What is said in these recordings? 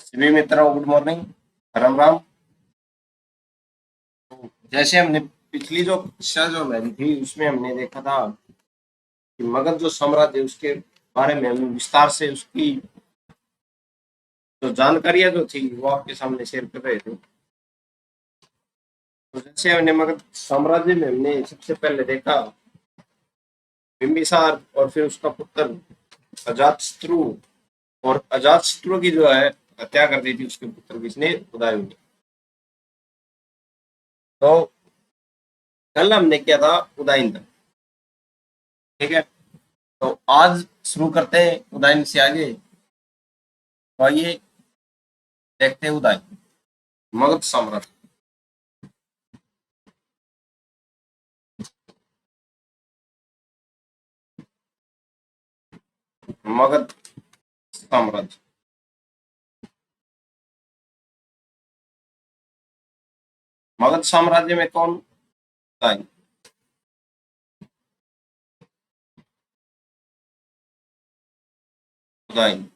सभी मित्रों good morning. Ram Ram. जैसे हमने पिछली जो कक्षा जो हमारी थी उसमें हमने देखा था कि मगध जो साम्राज्य उसके बारे में हम विस्तार से उसकी जो जानकारियां जो थी वो आपके सामने शेयर कर रहे थे। तो जैसे हमने मगध साम्राज्य में हमने सबसे पहले देखा बिंबिसार और फिर उसका पुत्र अजातशत्रु। और अजातशत्रु की जो है हत्या कर दी थी उसके पुत्र किसने, उदयन ने। तो कल हमने किया था उदयन तक, ठीक है। तो आज शुरू करते हैं उदयन से आगे। तो आइए देखते हैं उदयन, मगध साम्राज्य। मगध साम्राज्य, मगध साम्राज्य में कौन उदयन। उदयन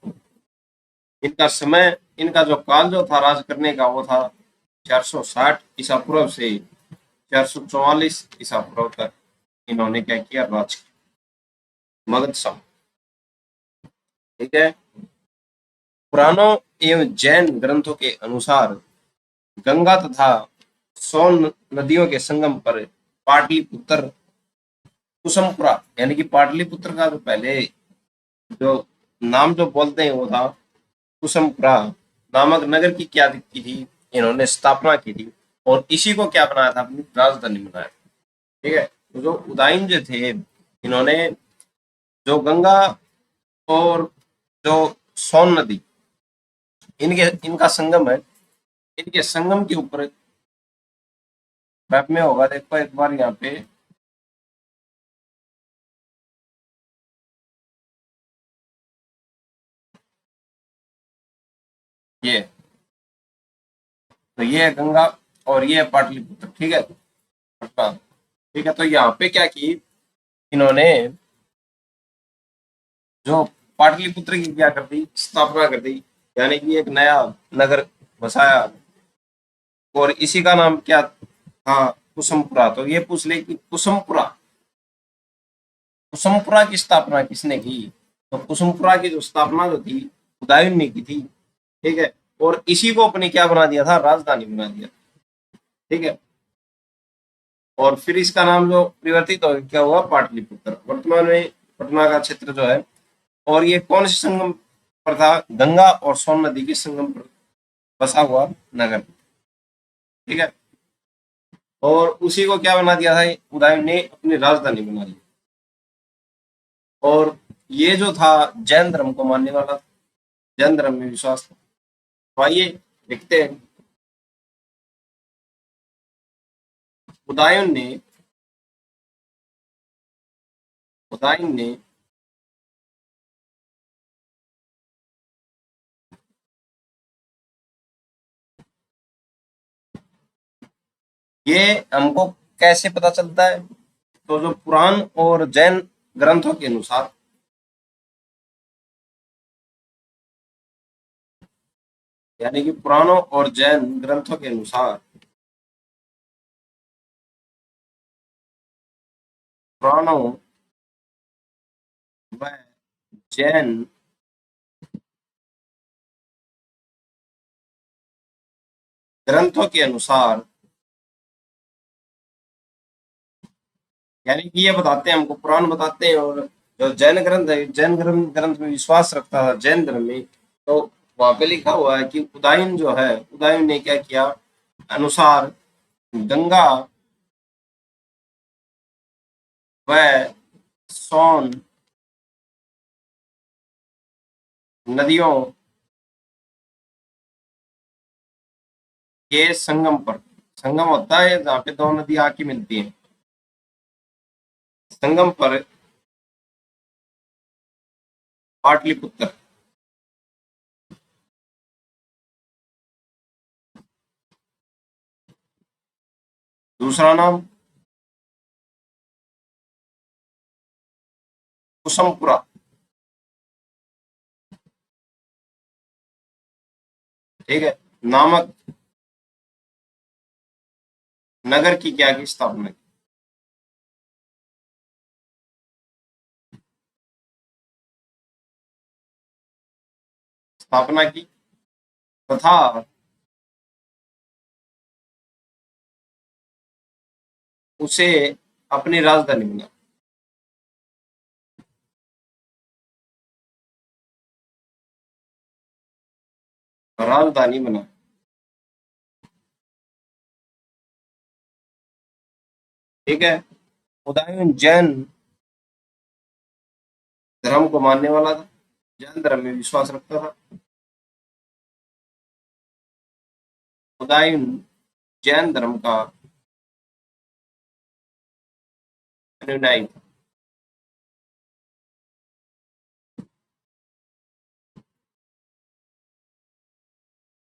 इनका समय, इनका जो काल जो था राज करने का वो था 460 ईसा पूर्व से 444 ईसा पूर्व तक। इन्होंने क्या किया, राज किया मगध साम्राज्य, ठीक है। पुराणों एवं जैन ग्रंथों के अनुसार गंगा तथा सोन नदियों के संगम पर पाटलिपुत्र कुसुमपुरा, यानी कि पाटलिपुत्र का जो पहले जो नाम जो बोलते हैं वो था कुसुमपुरा नामक नगर की क्या की थी, इन्होंने स्थापना की थी। और इसी को क्या बनाया था, अपनी राजधानी बनाया, ठीक है। तो जो उदयन जो थे, इन्होंने जो गंगा और जो सोन नदी, इनके इनका संगम है, इनके संगम के ऊपर मैप में होगा, देखो एक बार यहाँ पे ये, तो ये है गंगा और ये है पाटलिपुत्र, ठीक है, पटना, ठीक है। तो यहाँ पे क्या की इन्होंने, जो पाटलिपुत्र की क्या कर दी, स्थापना कर दी, यानी कि एक नया नगर बसाया। और इसी का नाम क्या था, कुसुमपुरा। तो ये पूछ ले कि कुसुमपुरा, कुसुमपुरा की स्थापना किसने की। तो कुसुमपुरा की जो स्थापना जो थी उदयन ने की थी, ठीक है। और इसी को अपने क्या बना दिया था, राजधानी बना दिया, ठीक है। और फिर इसका नाम जो परिवर्तित हो क्या हुआ, पाटलिपुत्र। वर्तमान में पटना का क्षेत्र जो है। और ये कौन से संगम पर था, गंगा और सोन नदी के संगम पर बसा हुआ नगर, ठीक है। और उसी को क्या बना दिया था, उदयन ने अपनी राजधानी बना ली। और ये जो था जैन धर्म को मानने वाला, जैन धर्म में विश्वास था। तो आइए देखते हैं उदयन ने, उदयन ने ये हमको कैसे पता चलता है। तो जो पुराण और जैन ग्रंथों के अनुसार, यानी कि पुराणों और जैन ग्रंथों के अनुसार, पुराणों व जैन ग्रंथों के अनुसार, यानी कि ये बताते हैं हमको, पुराण बताते हैं। और जो जैन ग्रंथ है, जैन ग्रंथ में विश्वास रखता था जैन धर्म में। तो वहां पे लिखा हुआ है कि उदयन जो है, उदयन ने क्या किया, अनुसार गंगा व सोन नदियों के संगम पर, संगम होता है जहाँ पे दो नदी आके मिलती है, संगम पर पाटलिपुत्र, दूसरा नाम कुसुमपुरा, ठीक है, नामक नगर की क्या की स्थापना की। स्थापना की तथा उसे अपनी राजधानी बना। राजधानी बना। ठीक है, उदयन जैन धर्म को मानने वाला था, जैन धर्म में विश्वास रखता था। उदयन जैन धर्म का अनुयायी था।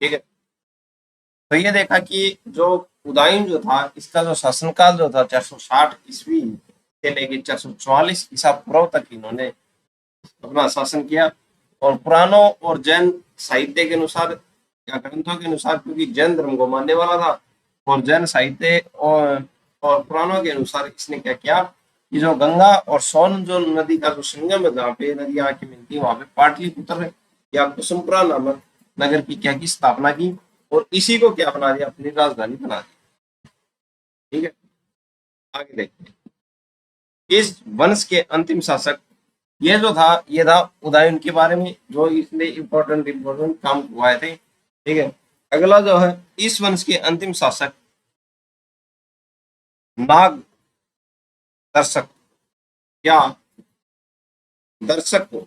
ठीक है, तो ये देखा कि जो उदयन जो था, इसका जो शासनकाल जो था 460 ईस्वी से लेकर 444 ईसा पूर्व तक इन्होंने अपना शासन किया। और पुराणों और जैन साहित्य के अनुसार या ग्रंथों के अनुसार, क्योंकि जैन धर्म को मानने वाला था, और जैन साहित्य और पुराणों के अनुसार इसने क्या किया कि जो गंगा और सोन जो नदी का जो संगम है, जहाँ पे नदी आके मिलती है, वहां पे पाटलिपुत्र या कुसुमपुरा नामक नगर की क्या की स्थापना की, और इसी को क्या बना दिया, अपनी राजधानी बना दी। ठीक है, आगे देखते हैं। इस वंश के अंतिम शासक, ये जो था, ये था उदयन के बारे में, जो इसने इम्पोर्टेंट इम्पोर्टेंट काम हुए थे। ठीक है, अगला जो है, इस वंश के अंतिम शासक नाग दर्शक या दर्शक को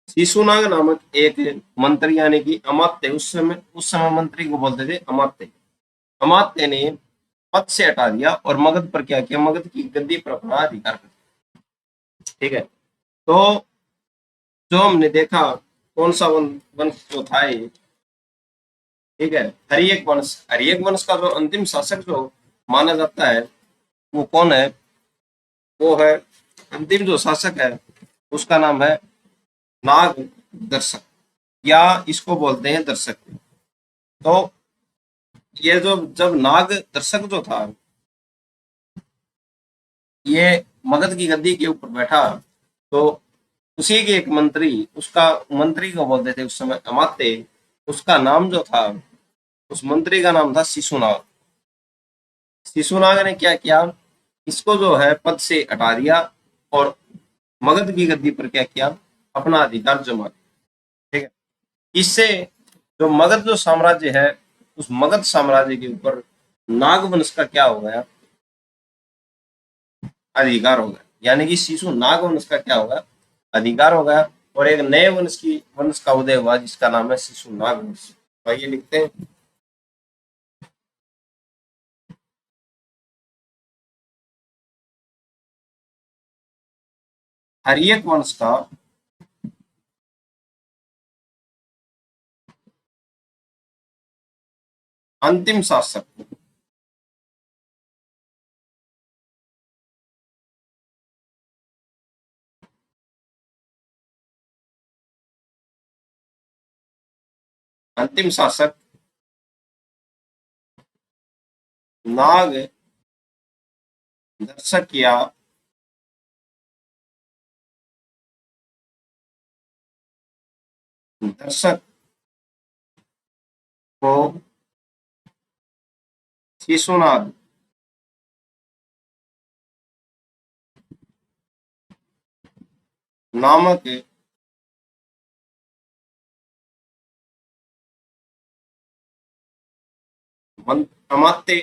शिशुनाग नामक एक मंत्री, यानी कि अमात्य, उस समय मंत्री को बोलते थे अमात्य। अमात्य ने पद से हटा दिया और मगध पर क्या किया, मगध की गद्दी पर अपना अधिकार कर दिया। ठीक है, तो जो हमने देखा, कौन सा वंश जो था ये, ठीक है, हरियक वंश। हरियक वंश का जो अंतिम शासक जो माना जाता है, वो कौन है, वो है, अंतिम जो शासक है उसका नाम है नाग दर्शक, या इसको बोलते हैं दर्शक। तो ये जो जब नाग दर्शक जो था, ये मगध की गद्दी के ऊपर बैठा, तो उसी के एक मंत्री, उसका मंत्री को बोलते थे उस समय अमात्य, उसका नाम जो था, उस मंत्री का नाम था शिशुनाग। शिशुनाग ने क्या किया, इसको जो है पद से हटा दिया और मगध की गद्दी पर क्या किया, अपना अधिकार जमा किया। ठीक है, इससे जो मगध जो साम्राज्य है, उस मगध साम्राज्य के ऊपर नागवंश का क्या हो गया, अधिकार हो गया। यानी कि शिशु नागवंश का क्या होगा, अधिकार हो गया, और एक नए वंश का उदय हुआ, जिसका नाम है शिशु नागवंश। तो ये लिखते हैं, हरियक वंश का अंतिम शासक, अंतिम शासक नाग दर्शक या दर्शक को शिशुनाग नामक अमात्य,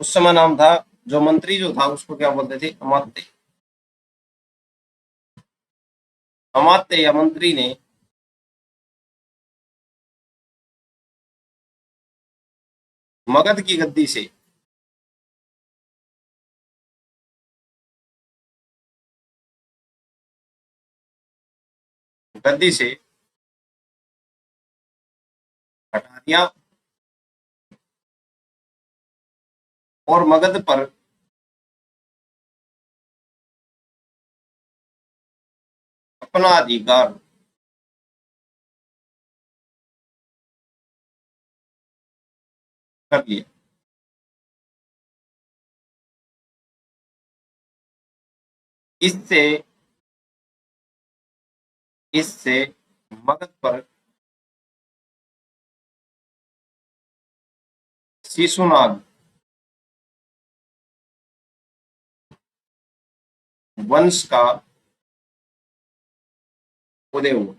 उस समय नाम था, जो मंत्री जो था उसको क्या बोलते थे, अमात्य। अमात्य या मंत्री ने मगध की गद्दी से गद्दी से हटा दिया और मगध पर अपना अधिकार कर लिया। इससे इससे मगध पर शिशुनाग वंश का उदय हुआ।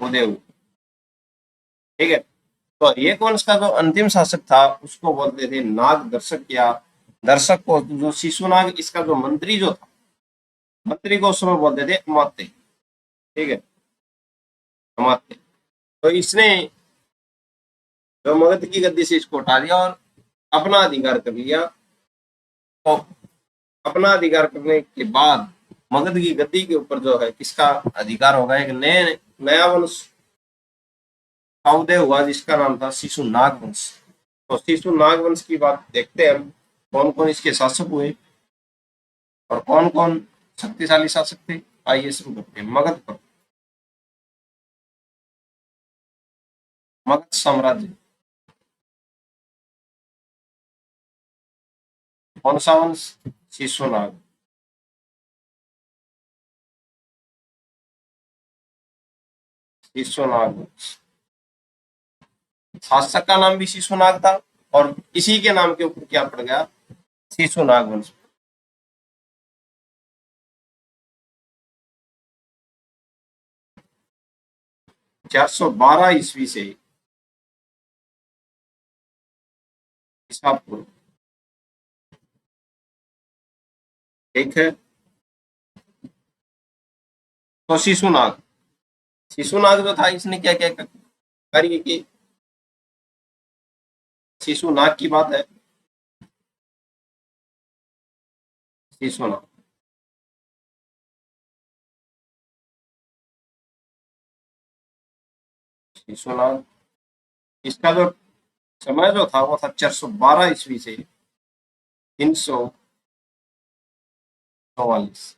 उदय हुआ, ठीक है। तो एक वंश का जो अंतिम शासक था उसको बोलते थे नाग दर्शक, या दर्शक को जो शिशुनाग, इसका जो मंत्री जो था, मंत्री को उस समय बोलते थे अमात्य, ठीक है, अमात्य। तो इसने जो मगध की गद्दी से इसको हटा दिया और अपना अधिकार कर लिया। तो अपना अधिकार करने के बाद मगध की गद्दी के ऊपर जो है किसका अधिकार होगा, एक नए नया वंश का उदय हुआ जिसका नाम था शिशुनाग वंश। तो शिशुनाग वंश की बात देखते हैं हम, कौन कौन इसके शासक हुए और कौन कौन शक्तिशाली शासक थे। आइए शुरू करते हैं। मगध पर, मगध साम्राज्य, कौन सा वंश, शिशुनाग। शिशुनाग वंश, शासक का नाम भी शिशुनाग था और इसी के नाम के ऊपर क्या पड़ गया, शिशुनाग वंश। 412 ईस्वी से ईसा पूर्व, ठीक है। तो शिशुनाग, शिशुनाग जो था इसने क्या क्या कार्य किए, शिशुनाग की बात है। शिशुनाग, शिशुनाग, इसका जो समय जो था वो था 412 ईस्वी से 344,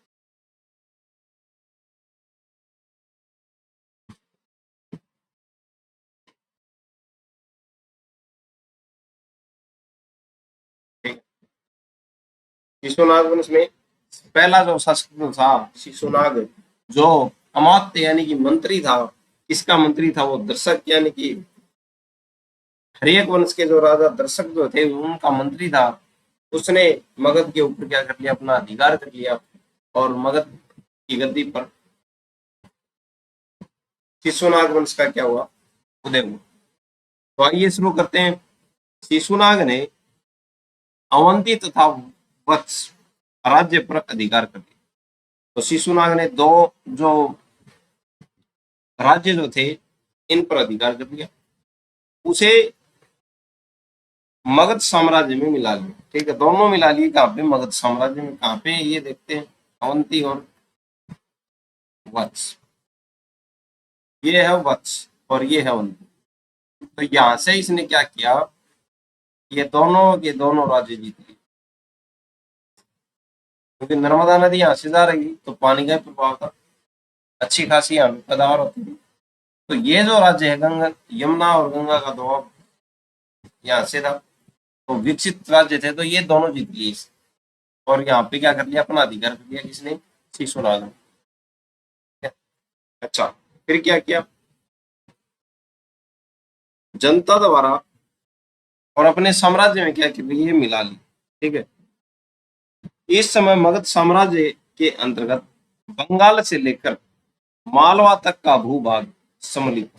ठीक। शिशुनाग वंश में पहला जो शासक जो था शिशुनाग, जो अमात्य यानी कि मंत्री था, किसका मंत्री था, वो दर्शक यानी कि हरेक वंश के जो राजा दर्शक जो थे उनका मंत्री था। उसने मगध के ऊपर क्या कर लिया, अपना अधिकार कर लिया और मगध की गद्दी पर शिशुनाग वंश का क्या हुआ, उदय हुआ। तो आइए शुरू करते हैं। शिशुनाग ने अवंती तथा वत्स राज्य पर अधिकार कर लिया। तो शिशुनाग ने दो जो राज्य जो थे इन पर अधिकार कर लिया, उसे मगध साम्राज्य में मिला लिया, ठीक है। दोनों मिला लिए, कहाँ पे, मगध साम्राज्य में। कहाँ पे, ये देखते हैं, अवंती और वत्स। ये है वत्स और ये है अवंती। तो यहां से इसने क्या किया, ये दोनों के दोनों राज्य जीत लिए, क्योंकि नर्मदा नदी यहाँ से जा रही तो पानी का प्रभाव था, अच्छी खासी यहाँ पे पैदावार होती थी। तो ये जो राज्य है गंगा, यमुना और गंगा का दोहन यहाँ से था, तो विकसित राज्य थे, तो ये दोनों जीत लिए इस। और यहाँ पे क्या कर लिया, अपना अधिकार कर लिया किसने, शिशुनाग ने। अच्छा, फिर क्या किया, जनता द्वारा और अपने साम्राज्य में क्या किया, ये मिला ली, ठीक है। इस समय मगध साम्राज्य के अंतर्गत बंगाल से लेकर मालवा तक का भूभाग सम्मिलित,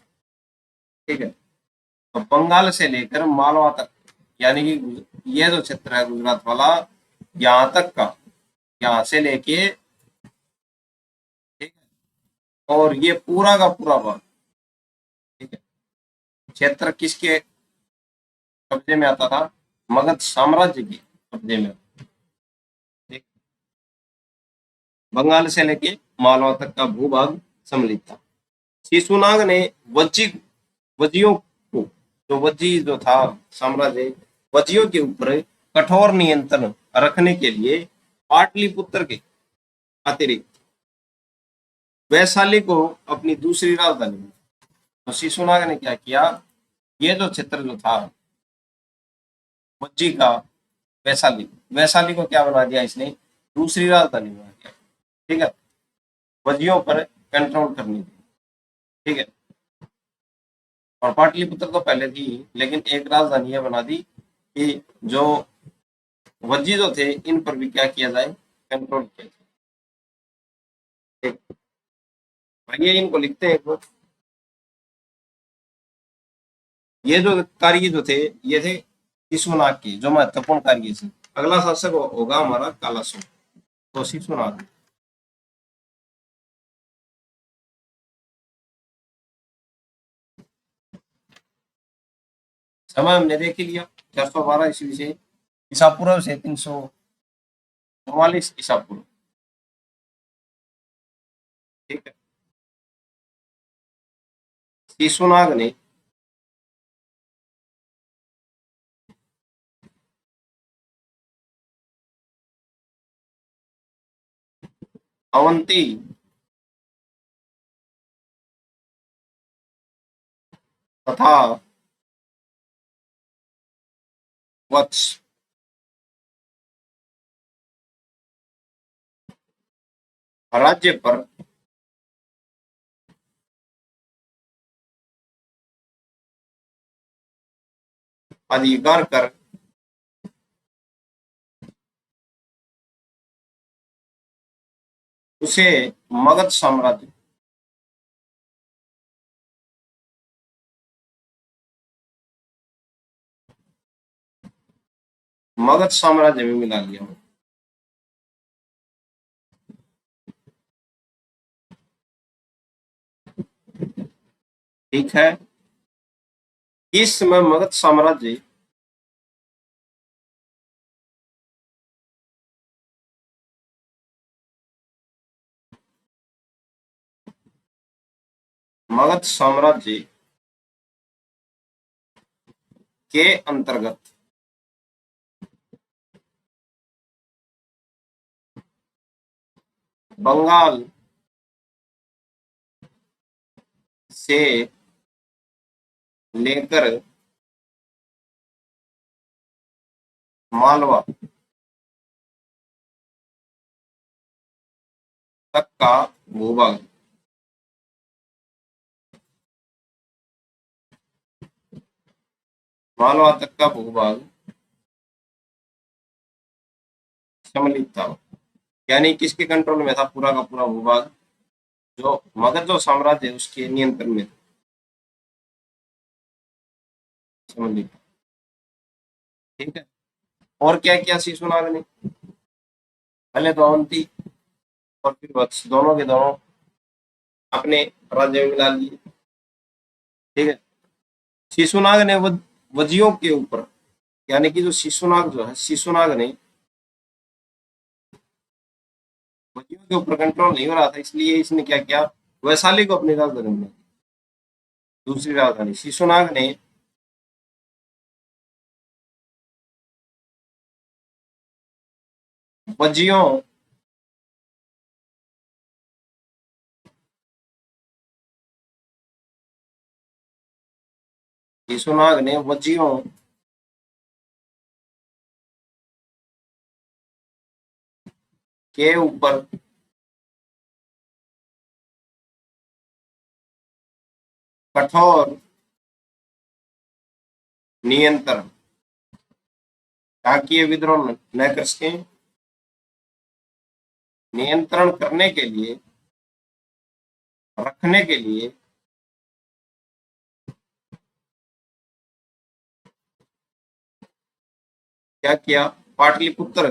ठीक है। तो बंगाल से लेकर मालवा तक, यानी कि ये जो क्षेत्र है गुजरात वाला, यहाँ तक का, यहाँ से लेके, ठीक है, और ये पूरा का पूरा भाग, ठीक है, क्षेत्र किसके कब्जे में आता था, मगध साम्राज्य के कब्जे में, ठीक। बंगाल से लेके मालवा तक का भूभाग सम्मिलित था। शिशुनाग ने वज्जी वजियों को, जो वज्जी जो था साम्राज्य, वजियों के ऊपर कठोर नियंत्रण रखने के लिए पाटलिपुत्र के अतिरिक्त वैशाली को अपनी दूसरी राजधानी बनाया। तो शिशुनाग ने क्या किया, ये जो क्षेत्र जो था वज्जी का, वैशाली, वैशाली को क्या बना दिया इसने, दूसरी राजधानी बना दिया। ठीक है, वज्जियों पर कंट्रोल करने के लिए। ठीक है, और पाटलिपुत्र तो पहले थी, लेकिन एक राजधानी यह बना दी कि जो वज्जी जो थे इन पर भी क्या किया जाए, कंट्रोल किया जाए। ठीक, आइए इनको लिखते हैं एक बार। ये जो कार्य जो थे ये थे शिशुनाग के, जो महत्वपूर्ण कार्य थे। अगला शासक होगा हमारा कालासुर। तो शिशुनाग, समय हमने देख लिया 412 ईस्वी से ईसा पूर्व से 344 ईसा पूर्व। ठीक है, शिशुनाग ने अवंती तथा वत्स राज्य पर अधिकार कर उसे मगध साम्राज्य, मगध साम्राज्य में मिला लिया। ठीक है, इस समय मगध साम्राज्य मगध साम्राज्य के अंतर्गत बंगाल से लेकर मालवा तक का भूभाग, मालवा तक का भूभाग सम्मिलित था। यानी किसके कंट्रोल में था पूरा का पूरा भूभाग, जो मगध जो साम्राज्य है उसके नियंत्रण में सम्मिलित। ठीक है, और क्या किया शिशुनाग ने, पहले तो अवंती और फिर वत्स दोनों के दोनों अपने राज्य में मिला लिए। ठीक है, शिशुनाग ने वजियों के ऊपर, यानी कि जो शिशुनाग जो है, शिशुनाग ने वजियों के ऊपर कंट्रोल नहीं हो रहा था, इसलिए इसने क्या किया, वैशाली को अपनी राजधानी बना दी, दूसरी राजधानी। शिशुनाग ने वजियों शिशुनाग ने वजियों के ऊपर कठोर नियंत्रण, ताकि ये विद्रोह न कर सके, नियंत्रण करने के लिए, रखने के लिए क्या किया, पाटलिपुत्र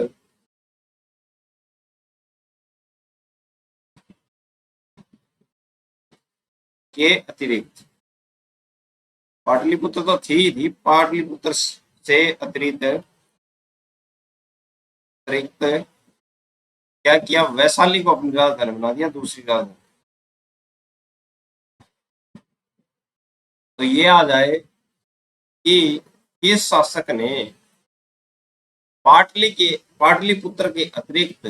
के अतिरिक्त, पाटलिपुत्र तो थी पाटलिपुत्र से अतिरिक्त अतिरिक्त क्या किया, वैशाली को अपनी राजधानी बना दिया, दूसरी राजधानी। तो ये आ जाए कि किस शासक ने पाटलिपुत्र के अतिरिक्त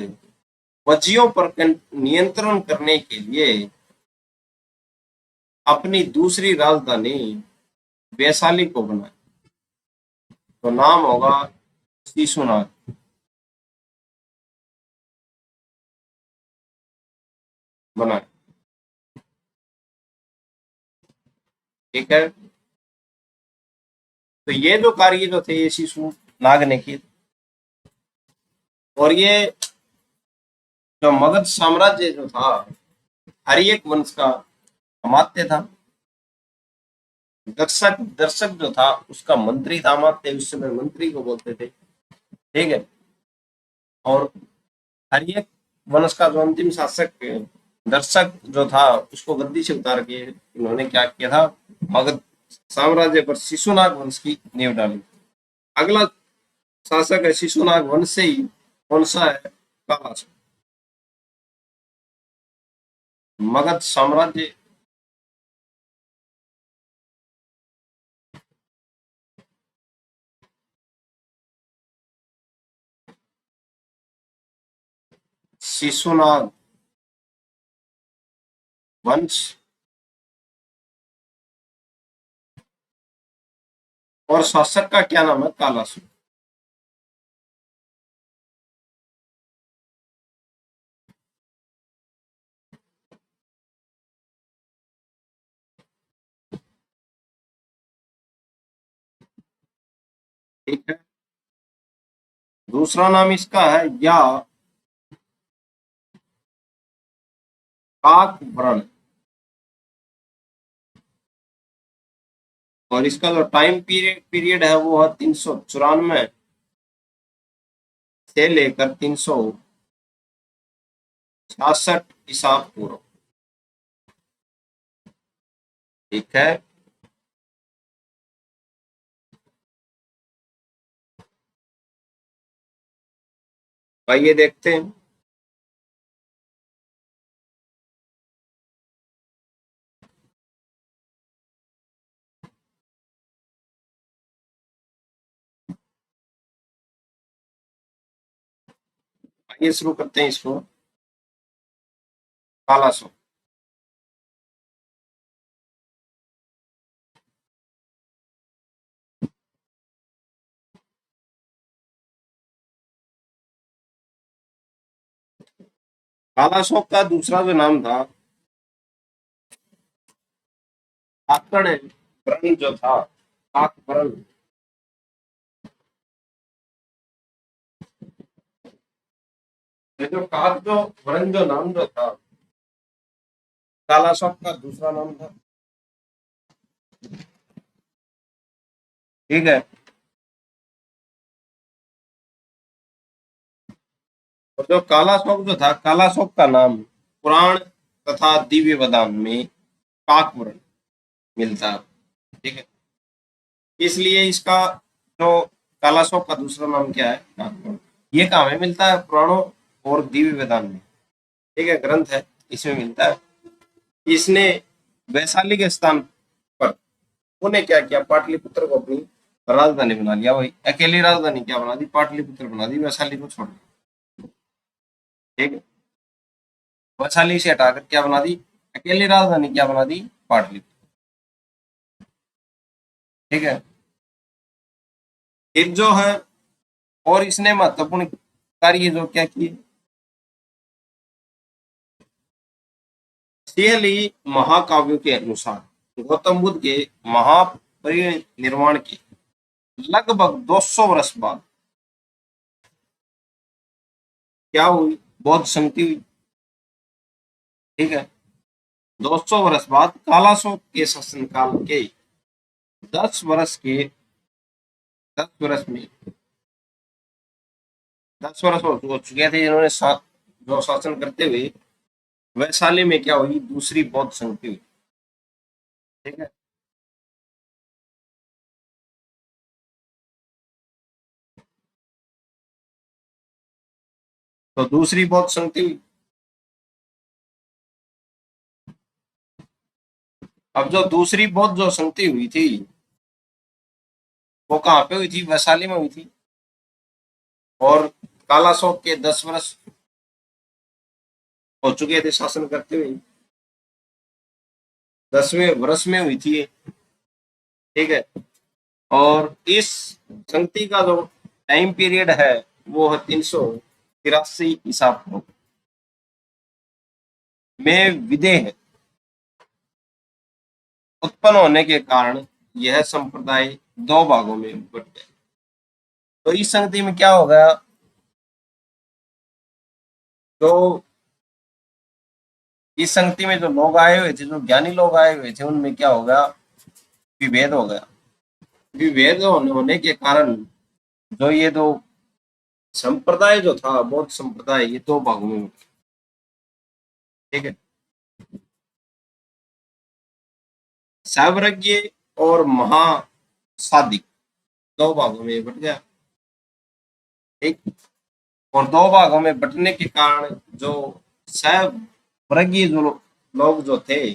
वज्जियों पर नियंत्रण करने के लिए अपनी दूसरी राजधानी वैशाली को बनाया, तो नाम होगा शिशुनाग। बनाया, ठीक है। तो ये जो कार्य जो थे ये शिशुनाग ने किए। और ये जो मगध साम्राज्य जो था, हर्यक वंश का अमात्य था। दर्शक दर्शक जो था उसका मंत्री था, अमात्य उस समय मंत्री को बोलते थे, ठीक है। और हर्यक वंश का जो अंतिम शासक दर्शक जो था उसको गद्दी से उतार के इन्होंने क्या किया था, मगध साम्राज्य पर शिशुनाग वंश की नींव डाली। अगला शासक है शिशुनाग वंश से ही, कौन सा है, कालासु। मगध साम्राज्य शिशुनाग वंश और शासक का क्या नाम है, कालासु। ठीक है। दूसरा नाम इसका है या काक वर्ण। और इसका जो टाइम पीरियड है वो है 394 से लेकर 366 ईसा पूर्व। ठीक है। आइए देखते हैं। आइए शुरू करते हैं इसको। कालासो। कालाशोक का दूसरा जो नाम था काकड़ वर्ण जो था, काक वर्ण। ये जो काक जो वर्ण जो नाम जो था, कालाशोक का दूसरा नाम था। ठीक है। और जो कालाशोक जो था, कालाशोक का नाम पुराण तथा दिव्य वदान में काक वर्ण मिलता है। ठीक है। इसलिए इसका जो कालाशोक का दूसरा नाम क्या है, काक वर्ण। ये कहाँ में मिलता है, पुराणों और दिव्य वेदान में। ठीक है, ग्रंथ है, इसमें मिलता है। इसने वैशाली के स्थान पर उन्हें क्या किया, पाटलिपुत्र को अपनी राजधानी बना लिया। वही अकेली राजधानी क्या बना दी, पाटलिपुत्र बना दी, वैशाली को छोड़ दिया। ठीक है। वैशाली से हटाकर क्या बना दी, अकेली राजधानी क्या बना दी, पाटलिपुत्र। ठीक है। फिर जो है, और इसने महत्वपूर्ण कार्य जो क्या किए, सियली महाकाव्यों के अनुसार गौतम बुद्ध के महापरिनिर्वाण के लगभग 200 वर्ष बाद क्या हुई, बौद्ध संगति हुई। ठीक है। 200 वर्ष बाद कालाशोक के शासनकाल के 10 वर्ष के 10 वर्ष में 10 वर्ष हो चुके थे जिन्होंने जो शासन करते हुए, वैशाली में क्या हुई, दूसरी बौद्ध संगति हुई। ठीक है। तो दूसरी बौद्ध संगति हुई। अब जो दूसरी बौद्ध जो संगति हुई थी वो कहाँ पे हुई थी, वैशाली में हुई थी। और कालाशोक के 10 वर्ष हो चुके थे शासन करते हुए। 10वें वर्ष में हुई थी, ठीक है। और इस संगति का जो टाइम पीरियड है वो है 383 ईसा पूर्व में। विदेह उत्पन्न होने के कारण यह संप्रदाय दो भागों में बट गया। तो इस संगति में क्या हो गया, तो इस संगति में जो लोग आए हुए थे, जो ज्ञानी लोग आए हुए थे, उनमें क्या हो गया, विभेद हो गया। विभेद होने के कारण जो ये दो संप्रदाय जो था, बौद्ध संप्रदाय, ये दो भागों में बटा, ठीक है। सावर्ज्ञ और महासादिक दो भागों में बट गया, ठीक। और दो भागों में बटने के कारण जो सावर्ज्ञ जो लोग जो थे,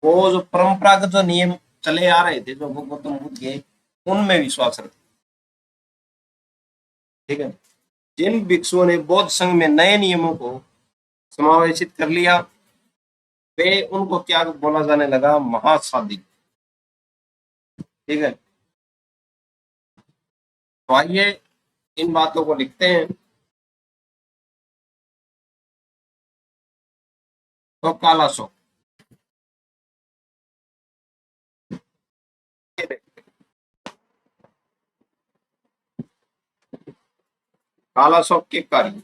वो जो परंपरागत जो नियम चले आ रहे थे, जो गौतम बुद्ध के, उनमें विश्वास रखते, ठीक है। जिन भिक्षुओं ने बौद्ध संघ में नए नियमों को समावेशित कर लिया, वे उनको क्या बोला जाने लगा, महासाधिक, ठीक है। तो आइए इन बातों को लिखते हैं। तो काला शोक, काला शोक के कार्य,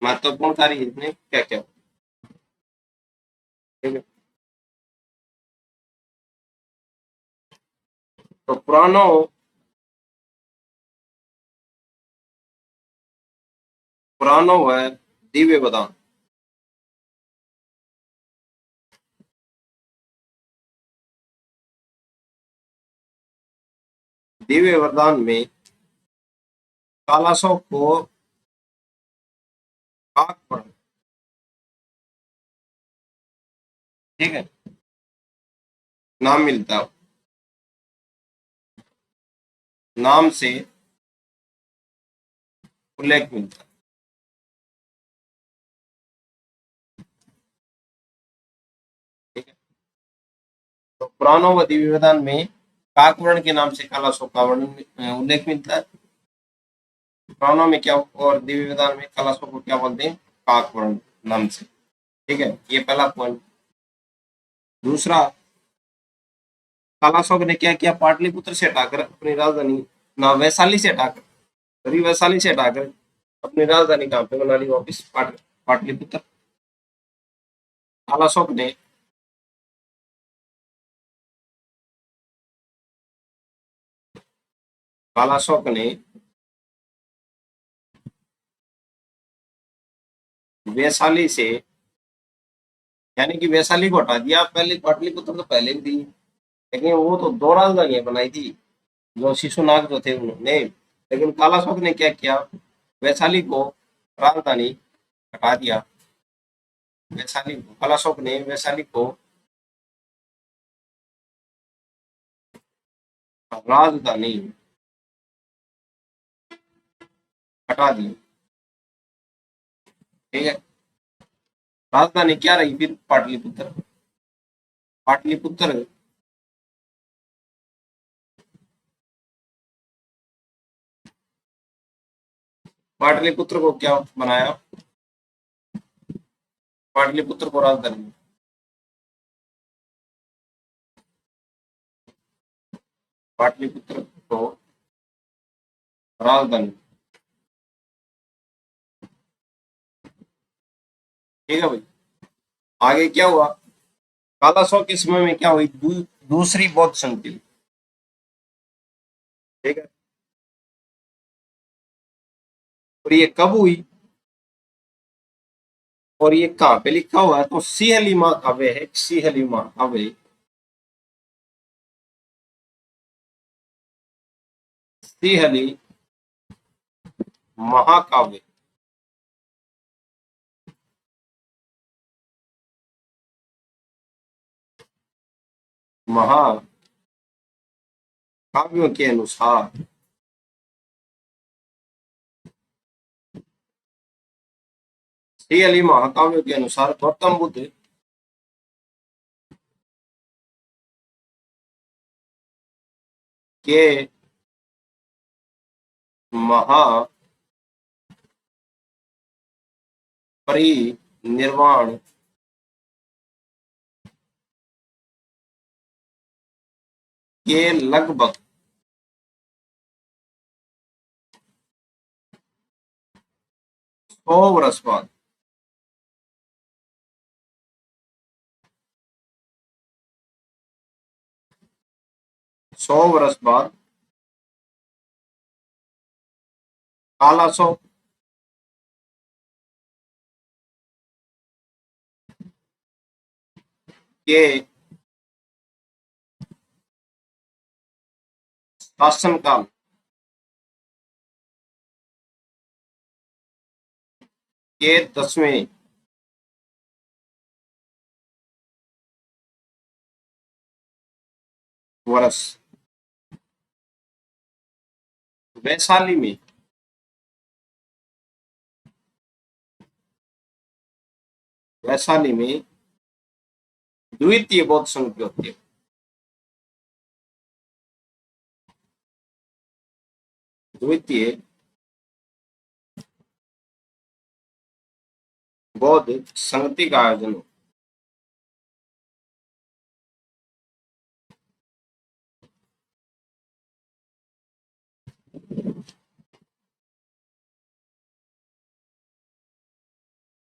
महत्वपूर्ण कार्य इसमें क्या क्या, ठीक है। तो पुरानो है दिव्य वरदान, दिव्य वरदान में काला शोक को आग पर, ठीक है, नाम मिलता है, नाम से उल्लेख मिलता है, ठीक है। तो पुरानो व दिव्य वरदान में काकवर्ण के नाम से काला शोक का वर्णन उल्लेख मिलता है। पुराणों में क्या और दिव्य विधान में कलशों को क्या बोलते हैं, काकवर्ण नाम से, ठीक है। ये पहला पॉइंट। दूसरा, कालाशोक ने क्या किया, पाटलिपुत्र से हटाकर अपनी राजधानी ना वैशाली से हटाकर, वैशाली से हटाकर अपनी राजधानी कहाँ पे बना ली, वापिस पाटलिपुत्र। कालाशोक ने कालाशोक ने वैशाली से, यानी कि वैशाली को हटा दिया। पहले पाटलिपुत्र तो पहले भी थी, लेकिन वो तो दो राजधानियां बनाई थी जो शिशुनाग जो थे उन्होंने। लेकिन कालाशोक ने क्या किया, वैशाली को राजधानी हटा दिया। वैशाली को, कालाशोक ने वैशाली को राजधानी हटा दी, ठीक है। राजधानी क्या रही फिर, पाटलिपुत्र। पाटलिपुत्र पाटलिपुत्र को क्या बनाया, पाटलिपुत्र को राजधानी, पाटलिपुत्र को राजधानी, ठीक है भाई। आगे क्या हुआ, कालाशोक के समय में क्या हुई, दूसरी बौद्ध संधि, ठीक है। और ये कब हुई, और ये कहाँ पे लिखा हुआ है, तो सिहलिमा काव्य है, सिहलिमा काव्य, सिहली महाकाव्य, महाकाव्यों के अनुसार सिहली महाकाव्यों के अनुसार गौतम बुद्ध के महापरिनिर्वाण के लगभग 100 वर्ष बाद 100 वर्ष बाद काला सौ के शासनकाल के 10वें वर्ष वैशाली में द्वितीय बौद्ध संघ की होती है। द्वितीय बौद्ध संगति का आयोजन हो।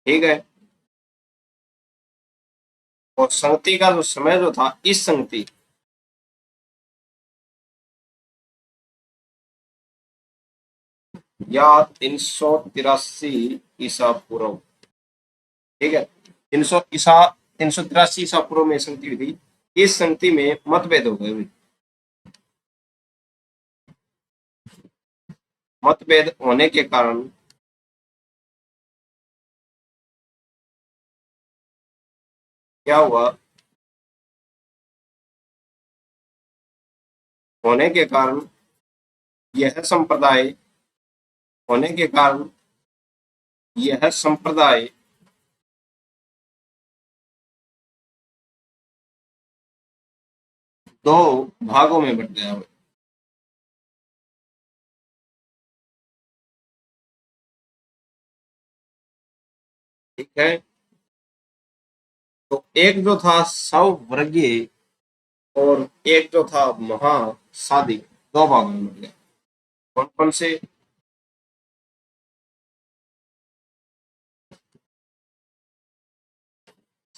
ठीक है, और संगति का जो समय जो था, इस संगति या 383 ईसा पूर्व, ठीक है, 383 ईसा पूर्व में संगति हुई थी। इस संगति में मतभेद हो गए। मतभेद होने के कारण क्या हुआ, होने के कारण यह संप्रदाय होने के कारण यह संप्रदाय दो भागों में बट गया। ठीक है, तो एक जो था सवर्गीय और एक जो था महासादी, दो भागों में बट गया। कौन कौन से?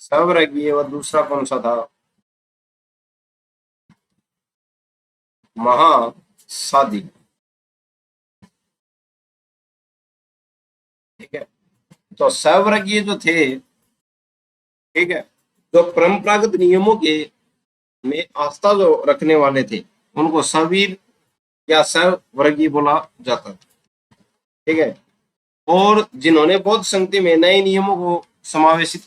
सवर्गीय और दूसरा कौन सा था? महासादी। ठीक है, तो सवर्गीय जो थे, ठीक है, जो परंपरागत नियमों के में आस्था जो रखने वाले थे, उनको सवीर या सवर्गीय बोला जाता था। ठीक है, और जिन्होंने बौद्ध संगति में नए नियमों को समावेशित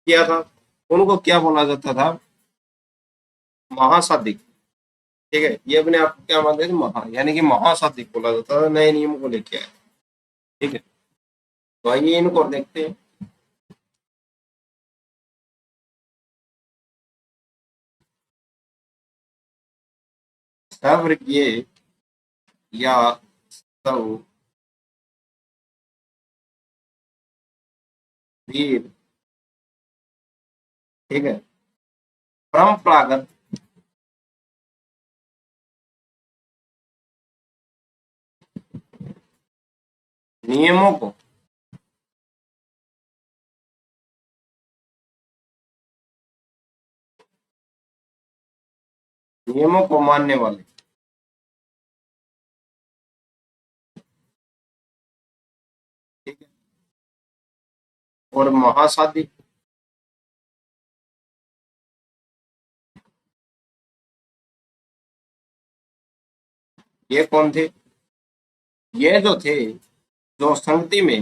किया था, उनको क्या बोला जाता था? महासाधिक। ठीक है, ये अपने आप को क्या मानते थे? महा, यानी कि महासाधिक बोला जाता था, नए नियमों को लेके आए। ठीक है, तो आइए इनको देखते हैं। सवर्गीय या वीर, ठीक है, परंपरागत नियमों को मानने वाले, ठीक है, और महासाधिक, ये कौन थे? ये जो थे, जो संगति में,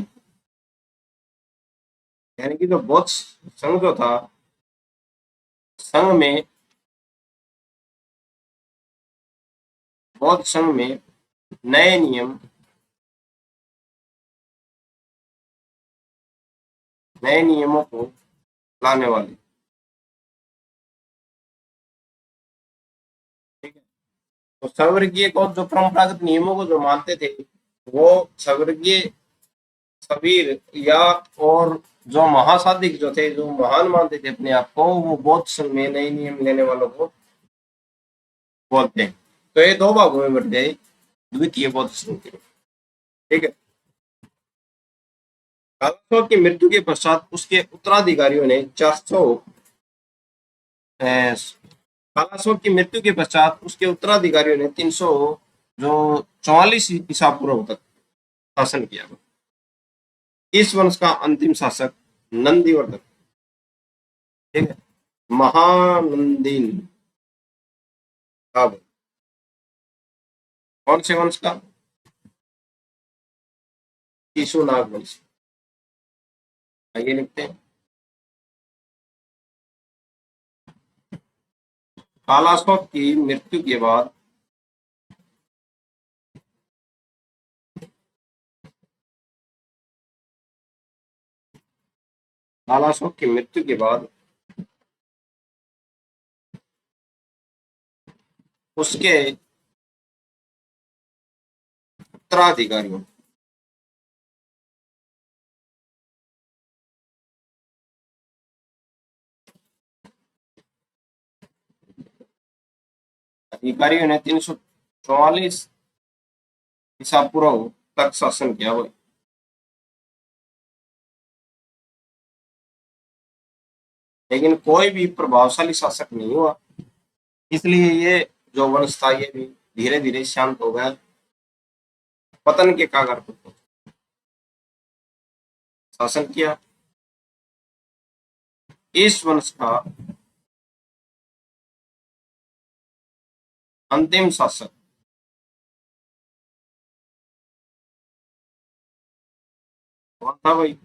यानी कि जो बौद्ध संघ जो था, संघ में, बौद्ध संघ में नए नियम, नए नियमों को लाने वाले। ठीक है, तो स्वर्गीय को जो परंपरागत नियमों को जो मानते थे वो स्वर्गीय सबीर या और जो महासाधिक जो थे, जो महान मानते थे अपने आप को, वो बौद्ध संघ में नए नियम लेने वालों को बोलते हैं। तो ये दो भागों में बट गए द्वितीय बौद्ध संघ के। ठीक है। कालाशोक की मृत्यु के पश्चात उसके उत्तराधिकारियों ने 400 कालाशोक की मृत्यु के पश्चात उसके उत्तराधिकारियों ने 300 जो 44 ईसा पूर्व तक शासन किया। इस वंश का अंतिम शासक नंदीवर्धन, ठीक है, महानंदीन था। कौन से वंश का? शिशुनाग वंश। आइए लिखते हैं। कालाशोक की मृत्यु के बाद कालाशोक की मृत्यु के बाद उसके उत्तराधिकारियों अधिकारियों ने 344 ईसा पूर्व तक शासन किया। वो लेकिन कोई भी प्रभावशाली शासक नहीं हुआ, इसलिए ये जो वंश था ये भी धीरे धीरे शांत हो गया, पतन के कगार पर शासन किया। इस वंश का अंतिम शासक कौन था भाई?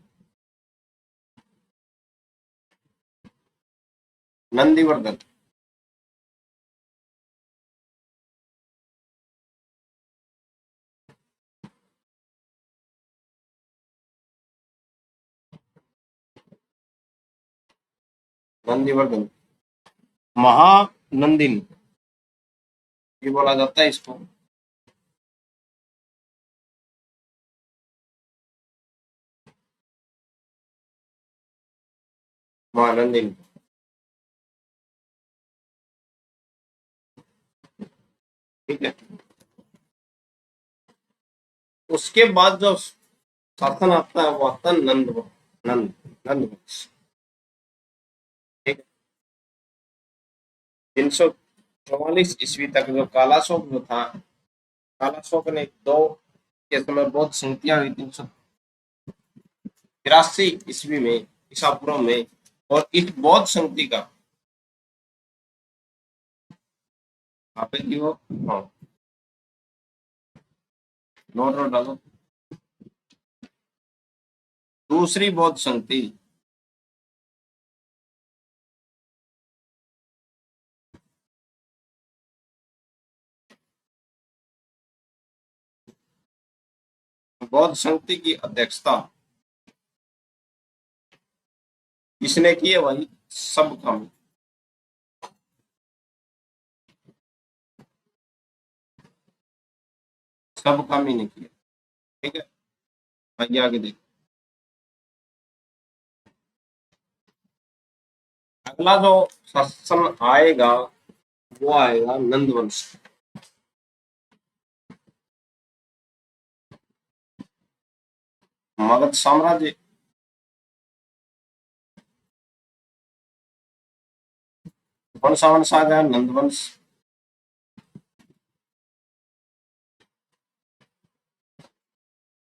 नंदीवर्धन। नंदीवर्धन महानंदिन ये बोला जाता है इसको। महानंदिन, ठीक है। उसके बाद जो शासन आता है वो आता है नंद नंद वंश। ठीक है। 344 ईस्वी तक जो कालाशोक जो था, कालाशोक ने दो के समय बौद्ध संधियां हुई 383 ईस्वी में ईसा पूर्व में, और इस बौद्ध संधि का स्थापित की वो, हाँ नोट डालो, दूसरी बौद्ध संधि बौद्ध संधि की अध्यक्षता किसने की है भाई? सब काम सब काम ही ने किया। ठीक है। आगे आगे देखो। अगला जो शासन आएगा वो आएगा नंद वंश। मगध साम्राज्य, कौन सा वंश आ गया? नंद वंश।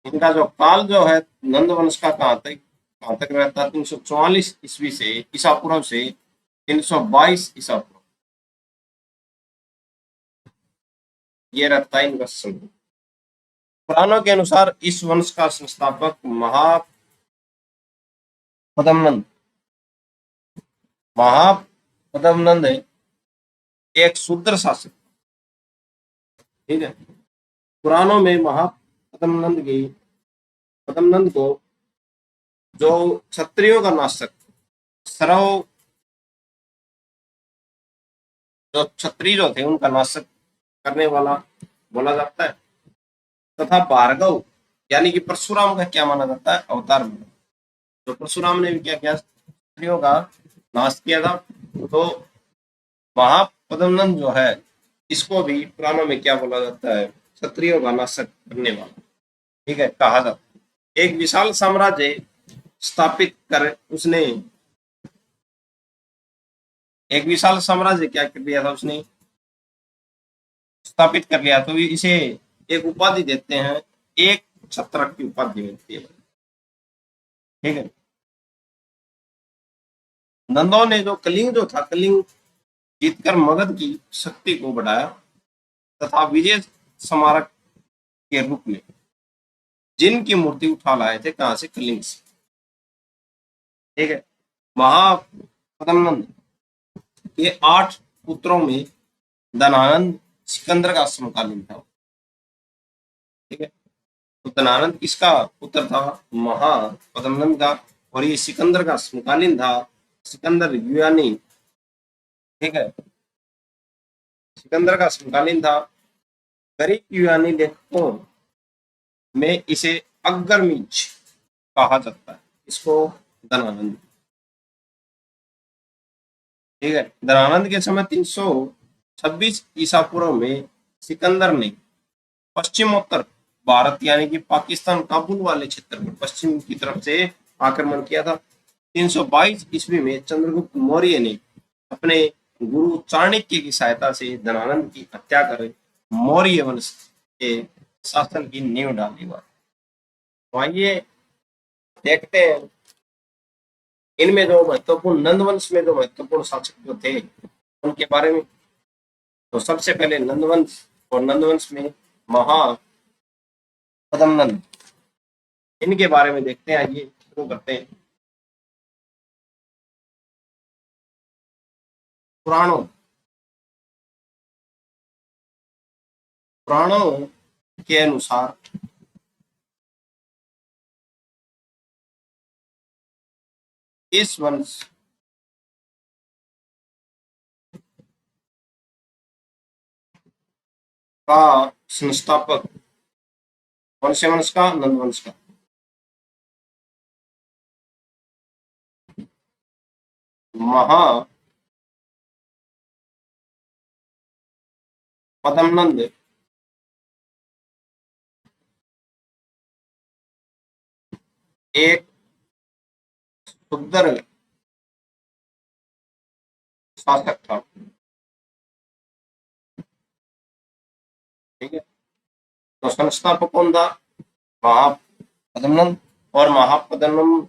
इनका जो काल जो है नंद वंश का कहाँ तक रहता है? 344 ईस्वी से ईसा पूर्व से 322 ईसा पूर्व, ये रहता है इनका समय। पुराणों के अनुसार इस वंश का संस्थापक महापद्मनंद महापद्मनंद एक शूद्र शासक। ठीक है। पुराणों में पद्मनंद को जो क्षत्रियों का नाशक, सर्व जो क्षत्रिय जो थे उनका नाशक करने वाला बोला जाता है। तथा भार्गव यानी कि परशुराम का क्या माना जाता है, अवतार माना। तो परशुराम ने भी क्या किया, क्षत्रियों का नाश किया था। तो महापद्मनंद जो है इसको भी पुराणों में क्या बोला जाता है, क्षत्रियों का नाशक करने वाला, ठीक है, कहा जाता है। एक विशाल साम्राज्य स्थापित कर उसने, एक विशाल साम्राज्य क्या कर लिया था उसने, स्थापित कर लिया। तो इसे एक उपाधि देते हैं, एक छत्रक की उपाधि मिलती है, ठीक है। नंदों ने जो कलिंग जो था, कलिंग जीतकर मगध की शक्ति को बढ़ाया तथा विजय स्मारक के रूप में जिनकी मूर्ति उठा लाए थे, कहां से, कलिंग से, ठीक है। महापद्मनंद के 8 पुत्रों में धनानंद सिकंदर का समकालीन था, ठीक है। तो धनानंद किसका पुत्र था, महापद्मनंद का, और ये सिकंदर का समकालीन था। सिकंदर यूनानी, ठीक है, सिकंदर का समकालीन था। ग्रीक यूनानी लेखकों में इसे अग्रमीज कहा जाता है, इसको धनानंद, ठीक है। धनानंद के समय 326 ईसा पूर्व में सिकंदर ने पश्चिमोत्तर भारत यानी कि पाकिस्तान काबुल वाले क्षेत्र में पश्चिम की तरफ से आक्रमण किया था। 322 ईस्वी में चंद्रगुप्त मौर्य ने अपने गुरु चाणक्य की सहायता से धनानंद की हत्या कर मौर्य वंश के शासन की नींव डाली। तो आइए देखते हैं इनमें जो महत्वपूर्ण, नंदवंश में जो महत्वपूर्ण शासक जो थे उनके बारे में। तो सबसे पहले नंदवंश, और नंदवंश में महापद्मनंद, इनके बारे में देखते हैं। आइए शुरू करते हैं। पुराणों पुराणों के अनुसार इस वंश का संस्थापक, कौन से वंश का, नंदवंश का, महापद्मनंद एक सुंदर शासक था, ठीक है। तो संस्थापक कौन था, महापद्मनंद। और महापद्मनंद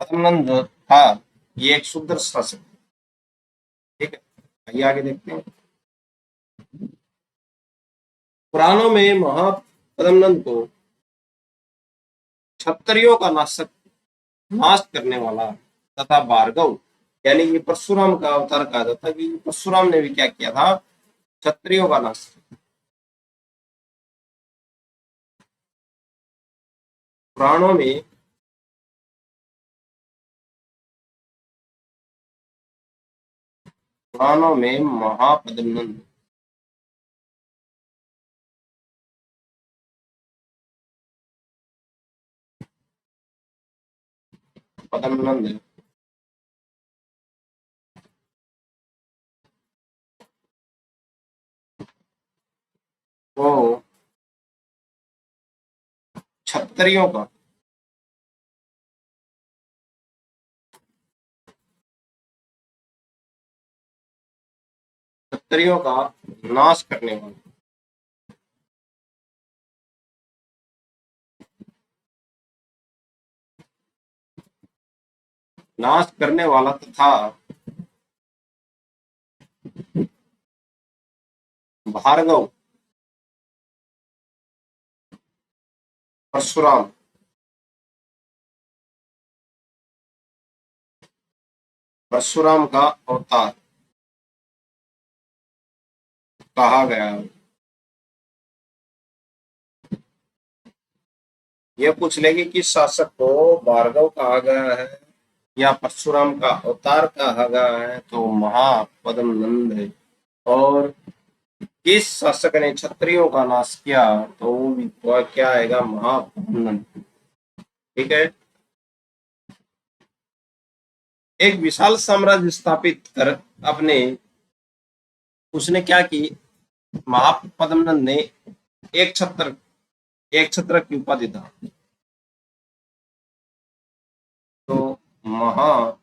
पद्मनंद जो था ये एक सुंदर शासक, ठीक है। आइए आगे देखते हैं। पुराणों में महापद्मनंद को क्षत्रियों का नाश करने वाला तथा भार्गव यानी कि परशुराम का अवतार कहा जाता है, कि परशुराम ने भी क्या किया था, क्षत्रियों का नाश। पुराणों में महापद्मनंद पद्मनंद को क्षत्रियों का क्षत्रियों का नाश करने वाला, नाश करने वाला तथा भार्गव परशुराम परशुराम का अवतार कहा गया है। ये पूछ लेगी कि शासक को भार्गव कहा गया है या परशुराम का अवतार कहा गया है, तो महापद्मनंद है। और किस शासक ने क्षत्रियों का नाश किया? तो वह क्या आएगा? महापद्मनंद। ठीक है। एक विशाल साम्राज्य स्थापित कर अपने उसने क्या की? महापद्मनंद ने एक छत्र की उपाधि था। तो महापद्मनंद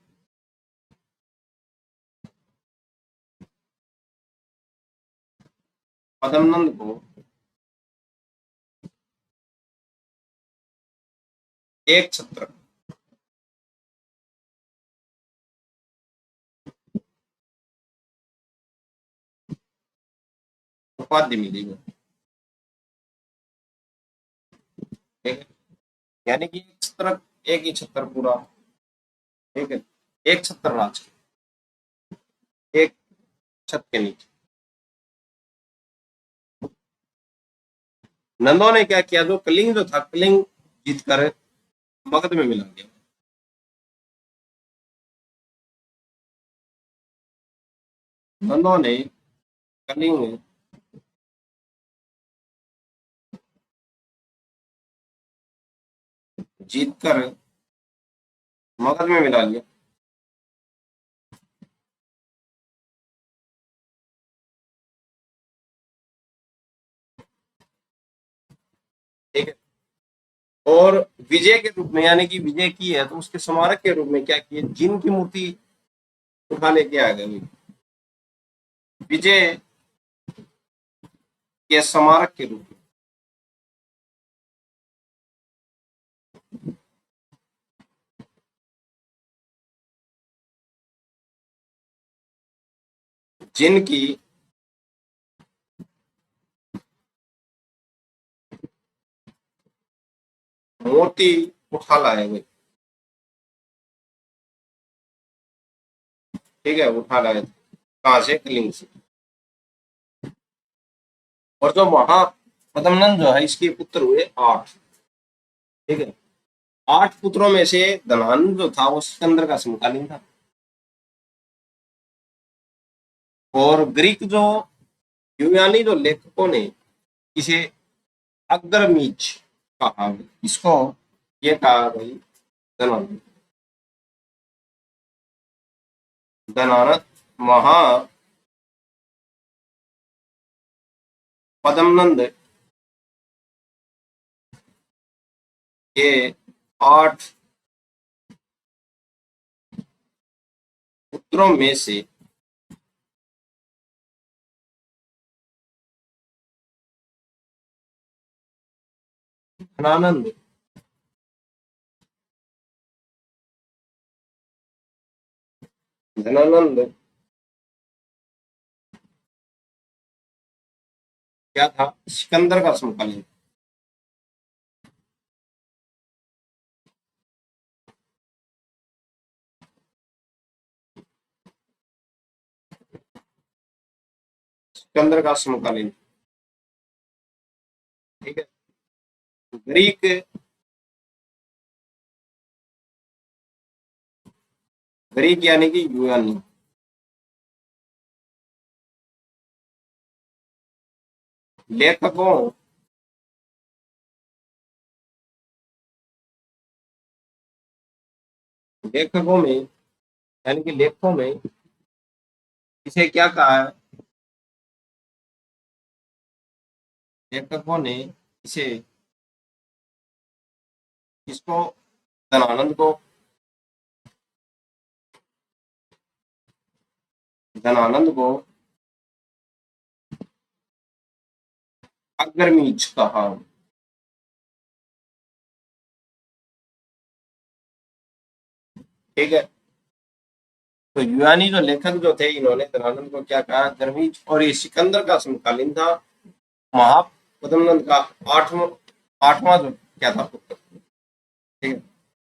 को एक छत्र उपाधि मिली है। ठीक है। यानी कि एक छत्र, एक ही छत्र पूरा। ठीक है। एक छत्र राज, एक छत के नीचे। नंदों ने क्या किया? जो कलिंग जो था, कलिंग जीतकर मगध में मिला दिया। नंदों ने कलिंग जीतकर मगध में मिला लिया। ठीक है। और विजय के रूप में, यानी कि विजय की है तो उसके स्मारक के रूप में क्या किए? जिन की मूर्ति उठा लेके आ गए विजय के स्मारक के रूप में। जिनकी मूर्ति उठा लाए गए। ठीक है, उठा लाए थे। कहां से? कलिंग से। और जो महापद्मनंद जो है, इसके पुत्र हुए 8। ठीक है। 8 पुत्रों में से धनानंद जो था वो सिकंदर का समकालीन था। और ग्रीक जो यूनानी जो लेखकों ने इसे अग्रमीच कहा। इसको ये कहा भाई धनानंद। धनानंद महापद्मनंद के 8 पुत्रों में से धनानंद धनानंद क्या था? सिकंदर का समकालीन। सिकंदर का समकालीन। ठीक है। ग्रीक ग्रीक यानी कि यूनानी लेखकों लेखकों में यानी कि लेखकों में इसे क्या कहा है? लेखकों ने इसे इसको धनानंद को अग्रमीच कहा। ठीक है। तो यूनानी जो लेखक जो थे, इन्होंने धनानंद को क्या कहा? अग्रमीच। और ये सिकंदर का समकालीन था। महापद्मनंद का आठवां आठवां जो क्या था पुत्र। ठीक है।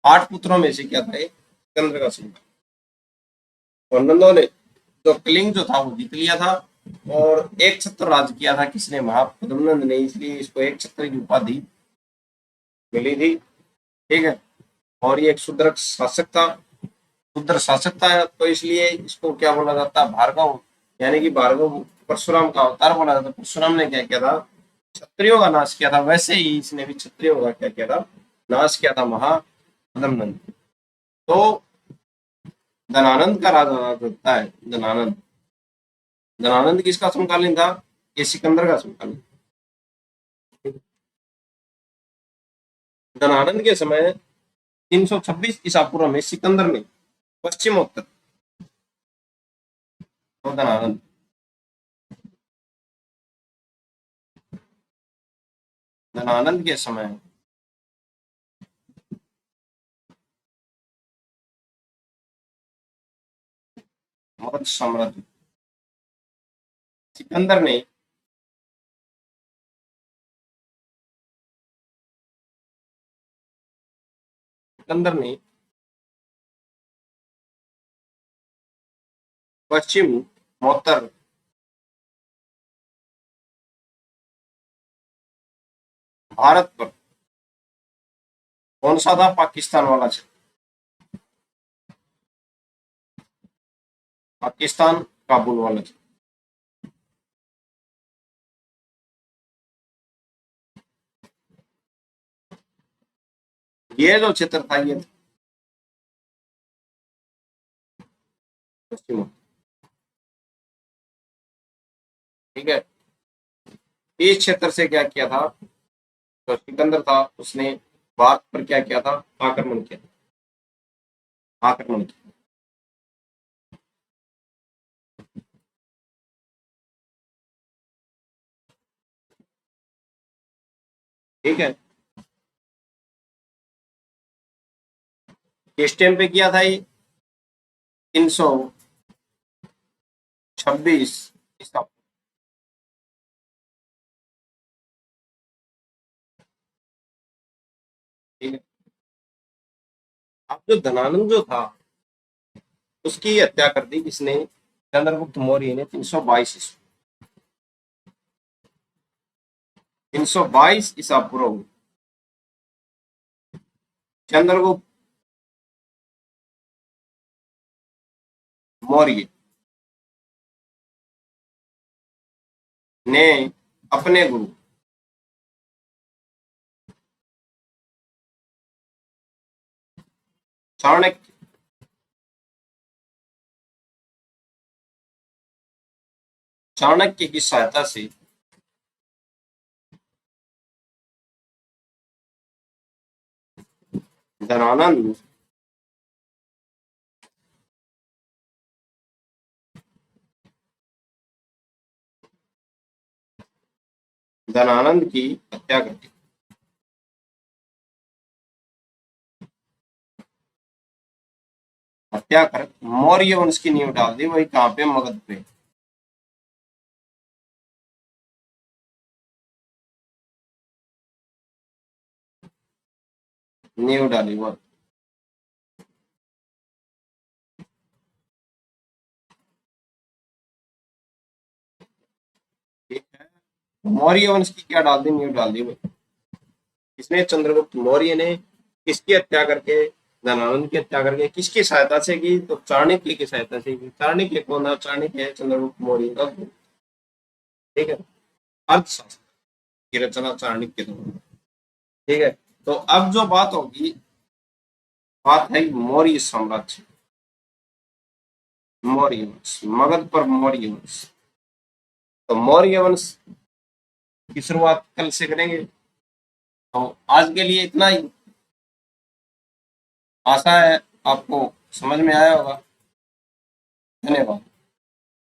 8 पुत्रों में से क्या था? एक सिकंदर का समकालीन। और नंदों ने तो कलिंग जो था वो जीत लिया था। और एक छत्र राज किया था। किसने? महापद्मनंद ने। इसलिए इसको एक छत्र की उपाधि मिली थी। ठीक है। और ये एक शूद्र शासक था। शूद्र शासक था तो इसलिए इसको क्या बोला जाता है? भार्गव, यानी कि भार्गव परशुराम का अवतार बोला जाता, परशुराम ने क्या किया था, क्षत्रियों का नाश किया था, वैसे ही इसने भी क्षत्रियों का क्या किया था, नाश किया था महाधर्मनंद। तो धनानंद का राजा होता है धनानंद। धनानंद किसका समकालीन था, ये सिकंदर का समकालीन। धनानंद के समय 326 ईसा पूर्व में सिकंदर ने पश्चिमोत्तर, तो धनानंद धनानंद के समय मगध साम्राज्य, सिकंदर ने सिकंदर ने पश्चिम मोत्तर भारत पर, कौन सा था, पाकिस्तान वाला क्षेत्र, पाकिस्तान काबुल वाला क्षेत्र, ये जो क्षेत्र था ये पश्चिम, ठीक है। इस क्षेत्र से क्या किया था, जो सिकंदर था उसने भारत पर क्या किया था, आक्रमण किया, आक्रमण किया। ठीक है, किस टाइम पे किया था ये, 326 ईसा, ठीक है। अब जो धनानंद जो था उसकी हत्या कर दी किसने, चंद्रगुप्त मौर्य ने 322 322 ईसा पूर्व चंद्रगुप्त मौर्य ने अपने गुरु चाणक्य चाणक्य की सहायता से धनानंद धनानंद की हत्या कर दी, हत्या कर मौर्य वंश की नींव डाल दी, वही कहां पे, मगध पे। नींव डाली वो, ठीक है। मौर्य वंश की क्या डाल दी, नींव डाल दी वही, इसने चंद्रगुप्त मौर्य ने किसकी हत्या करके, धनानंद की हत्या करके, किसकी सहायता से की, तो चाणक्य की सहायता से की। चाणक्य कौन था, चाणक्य है चंद्रगुप्त मौर्य का गुरु, ठीक है। अर्थशास्त्र की रचना चाणक्य द्वारा, ठीक है। तो अब जो बात होगी, बात है मौर्य साम्राज्य, मौर्य वंश, मगध पर मौर्य वंश। तो मौर्य वंश की शुरुआत कल से करेंगे। तो आज के लिए इतना ही, आशा है आपको समझ में आया होगा। धन्यवाद।